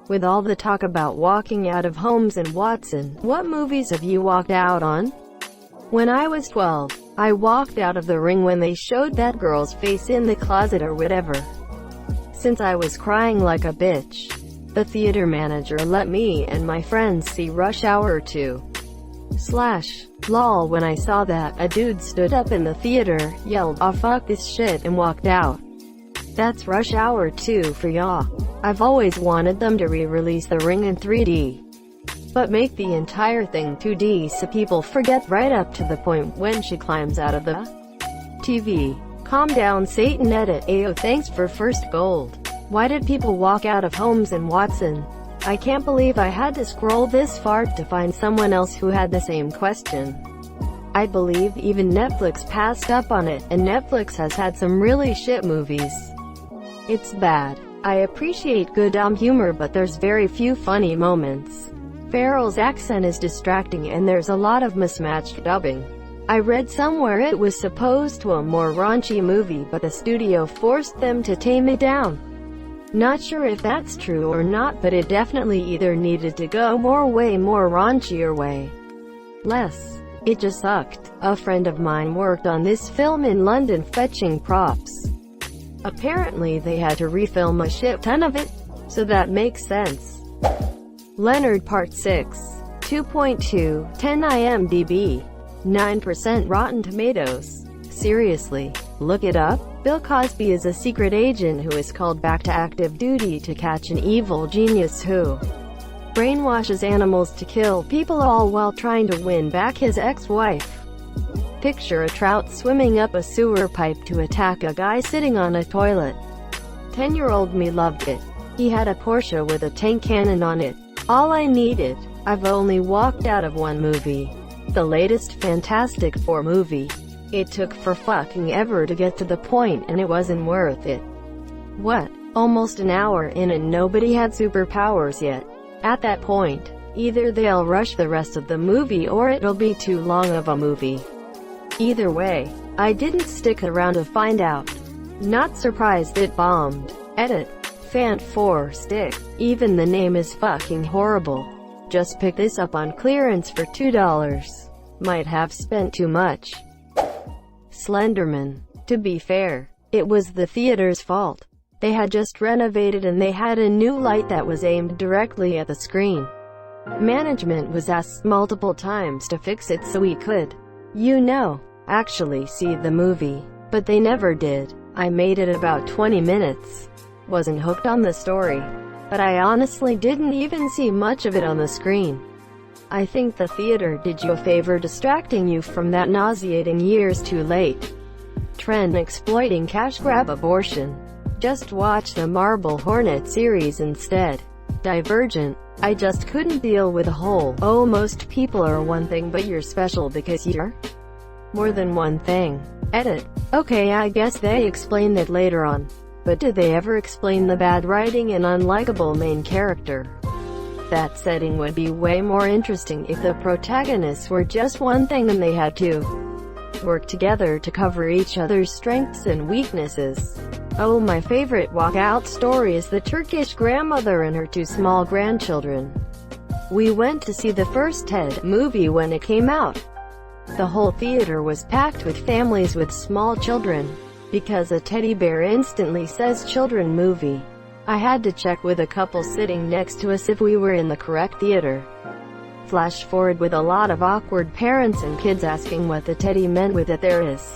With all the talk about walking out of Holmes and Watson, what movies have you walked out on? When I was 12, I walked out of The Ring when they showed that girl's face in the closet or whatever. Since I was crying like a bitch, the theater manager let me and my friends see Rush Hour 2. Lol, when I saw that, a dude stood up in the theater, yelled, "Oh fuck this shit," and walked out. That's Rush Hour 2 for y'all. I've always wanted them to re-release The Ring in 3D. But make the entire thing 2D so people forget right up to the point when she climbs out of the TV. Calm down Satan. Edit. Ayo, thanks for first gold. Why did people walk out of Holmes and Watson? I can't believe I had to scroll this far to find someone else who had the same question. I believe even Netflix passed up on it, and Netflix has had some really shit movies. It's bad. I appreciate good humor, but there's very few funny moments. Farrell's accent is distracting and there's a lot of mismatched dubbing. I read somewhere it was supposed to be a more raunchy movie, but the studio forced them to tame it down. Not sure if that's true or not, but it definitely either needed to go way more raunchy or way less. It just sucked. A friend of mine worked on this film in London fetching props. Apparently they had to refilm a shit ton of it, so that makes sense. Leonard Part 6. 2.2, 10 IMDb. 9% Rotten Tomatoes. Seriously, look it up. Bill Cosby is a secret agent who is called back to active duty to catch an evil genius who brainwashes animals to kill people, all while trying to win back his ex-wife. Picture a trout swimming up a sewer pipe to attack a guy sitting on a toilet. 10-year-old me loved it. He had a Porsche with a tank cannon on it. All I needed. I've only walked out of one movie. The latest Fantastic Four movie. It took for fucking ever to get to the point, and it wasn't worth it. What? Almost an hour in and nobody had superpowers yet. At that point, either they'll rush the rest of the movie or it'll be too long of a movie. Either way, I didn't stick around to find out. Not surprised it bombed. Edit. Fant 4 stick. Even the name is fucking horrible. Just picked this up on clearance for $2. Might have spent too much. Slenderman. To be fair, it was the theater's fault. They had just renovated and they had a new light that was aimed directly at the screen. Management was asked multiple times to fix it so we could, actually see the movie. But they never did. I made it about 20 minutes. Wasn't hooked on the story. But I honestly didn't even see much of it on the screen. I think the theater did you a favor distracting you from that nauseating years too late trend exploiting cash grab abortion. Just watch the Marble Hornet series instead. Divergent. I just couldn't deal with the whole, "oh, most people are one thing but you're special because you're more than one thing." Edit. Okay, I guess they explain that later on. But did they ever explain the bad writing and unlikable main character? That setting would be way more interesting if the protagonists were just one thing and they had to work together to cover each other's strengths and weaknesses. Oh, my favorite walkout story is the Turkish grandmother and her two small grandchildren. We went to see the first Ted movie when it came out. The whole theater was packed with families with small children. Because a teddy bear instantly says children movie. I had to check with a couple sitting next to us if we were in the correct theater. Flash forward with a lot of awkward parents and kids asking what the teddy meant with it. There is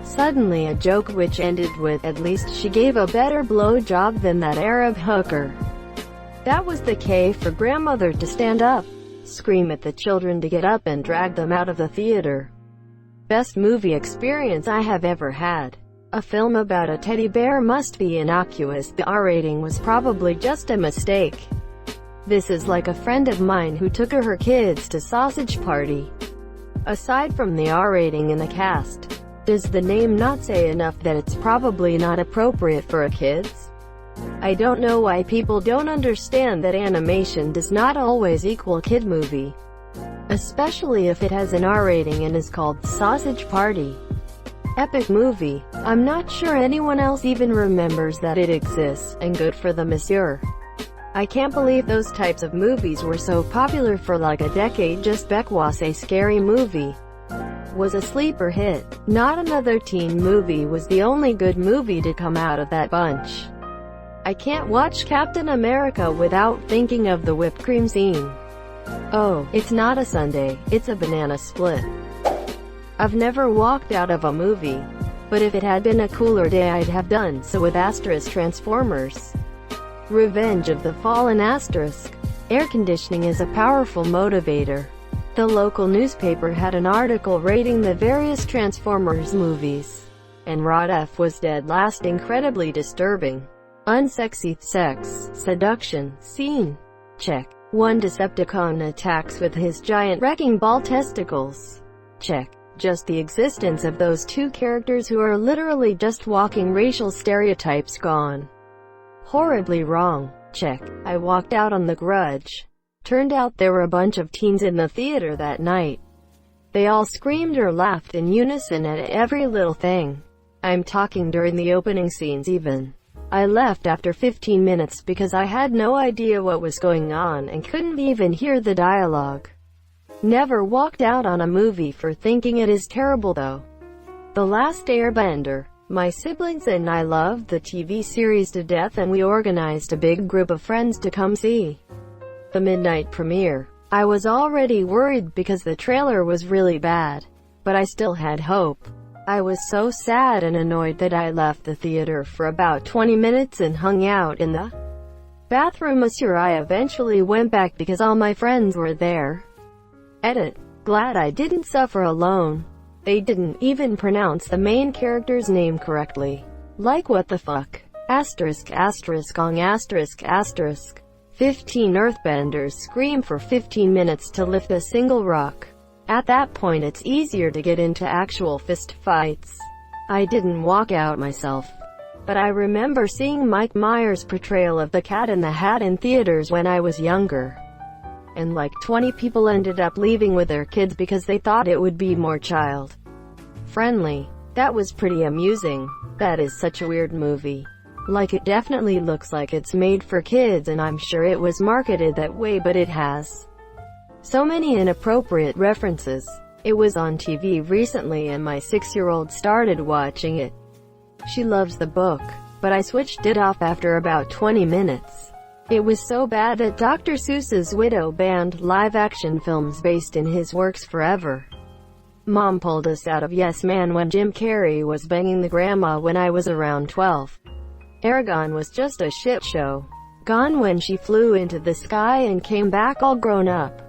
suddenly a joke which ended with, "At least she gave a better blowjob than that Arab hooker." That was the K for grandmother to stand up, scream at the children to get up and drag them out of the theater. Best movie experience I have ever had. A film about a teddy bear must be innocuous. The R rating was probably just a mistake. This is like a friend of mine who took her kids to Sausage Party. Aside from the R rating in the cast, does the name not say enough that it's probably not appropriate for a kids? I don't know why people don't understand that animation does not always equal kid movie. Especially if it has an R rating and is called Sausage Party. Epic movie. I'm not sure anyone else even remembers that it exists, and good for the monsieur. I can't believe those types of movies were so popular for like a decade. Just because a scary movie was a sleeper hit. Not Another Teen Movie was the only good movie to come out of that bunch. I can't watch Captain America without thinking of the whipped cream scene. Oh, it's not a sundae, it's a banana split. I've never walked out of a movie, but if it had been a cooler day I'd have done so with Transformers Revenge of the Fallen. Air conditioning is a powerful motivator. The local newspaper had an article rating the various Transformers movies, and Rod F was dead last. Incredibly disturbing. Unsexy sex, seduction, scene. Check. One Decepticon attacks with his giant wrecking ball testicles. Check. Just the existence of those two characters who are literally just walking racial stereotypes gone horribly wrong. Check. I walked out on The Grudge. Turned out there were a bunch of teens in the theater that night. They all screamed or laughed in unison at every little thing. I'm talking during the opening scenes even. I left after 15 minutes because I had no idea what was going on and couldn't even hear the dialogue. Never walked out on a movie for thinking it is terrible though. The Last Airbender. My siblings and I loved the TV series to death and we organized a big group of friends to come see the midnight premiere. I was already worried because the trailer was really bad, but I still had hope. I was so sad and annoyed that I left the theater for about 20 minutes and hung out in the bathroom. I eventually went back because all my friends were there. Edit. Glad I didn't suffer alone. They didn't even pronounce the main character's name correctly. Like what the fuck? ******. 15 earthbenders scream for 15 minutes to lift a single rock. At that point it's easier to get into actual fist fights. I didn't walk out myself, but I remember seeing Mike Myers' portrayal of the Cat in the Hat in theaters when I was younger. And like 20 people ended up leaving with their kids because they thought it would be more child-friendly. That was pretty amusing. That is such a weird movie. Like it definitely looks like it's made for kids and I'm sure it was marketed that way, but it has so many inappropriate references. It was on TV recently and my 6-year-old started watching it. She loves the book, but I switched it off after about 20 minutes. It was so bad that Dr. Seuss's widow banned live-action films based in his works forever. Mom pulled us out of Yes Man when Jim Carrey was banging the grandma when I was around 12. Aragon was just a shit show. Gone when she flew into the sky and came back all grown up.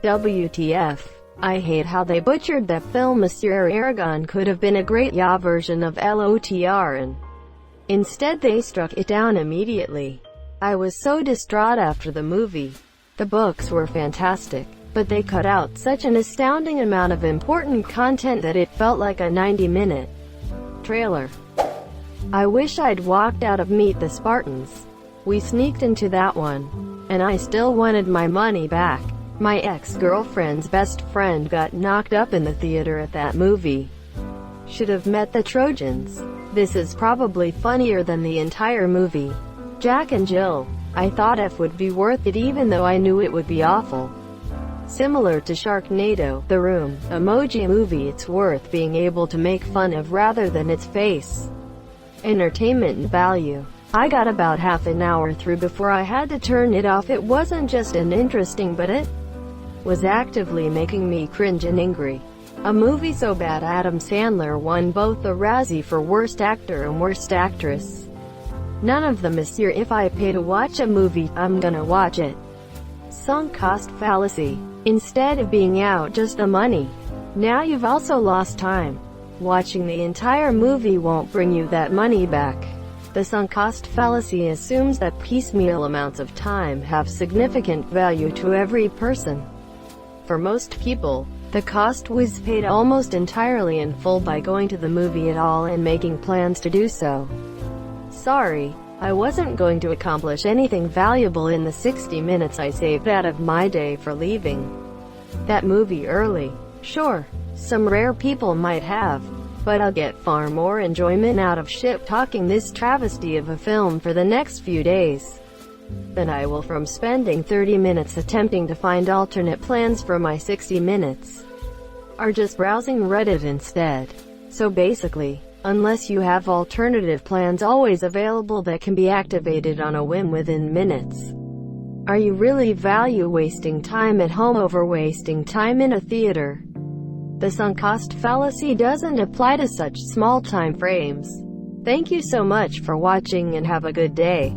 WTF. I hate how they butchered that film. Monsieur Aragon could have been a great version of LOTR and instead they struck it down immediately. I was so distraught after the movie. The books were fantastic, but they cut out such an astounding amount of important content that it felt like a 90-minute trailer. I wish I'd walked out of Meet the Spartans. We sneaked into that one, and I still wanted my money back. My ex-girlfriend's best friend got knocked up in the theater at that movie. Should have met the Trojans. This is probably funnier than the entire movie. Jack and Jill. I thought F would be worth it even though I knew it would be awful. Similar to Sharknado, The Room, Emoji Movie, it's worth being able to make fun of rather than its face. Entertainment value. I got about half an hour through before I had to turn it off. It wasn't just an interesting, but it was actively making me cringe and angry. A movie so bad Adam Sandler won both the Razzie for Worst Actor and Worst Actress. None of them is here. If I pay to watch a movie, I'm gonna watch it. Sunk cost fallacy. Instead of being out just the money, now you've also lost time. Watching the entire movie won't bring you that money back. The sunk cost fallacy assumes that piecemeal amounts of time have significant value to every person. For most people, the cost was paid almost entirely in full by going to the movie at all and making plans to do so. Sorry, I wasn't going to accomplish anything valuable in the 60 minutes I saved out of my day for leaving that movie early. Sure, some rare people might have, but I'll get far more enjoyment out of shit-talking this travesty of a film for the next few days. than I will from spending 30 minutes attempting to find alternate plans for my 60 minutes, or just browsing Reddit instead. So basically, unless you have alternative plans always available that can be activated on a whim within minutes, are you really value wasting time at home over wasting time in a theater? The sunk cost fallacy doesn't apply to such small time frames. Thank you so much for watching and have a good day.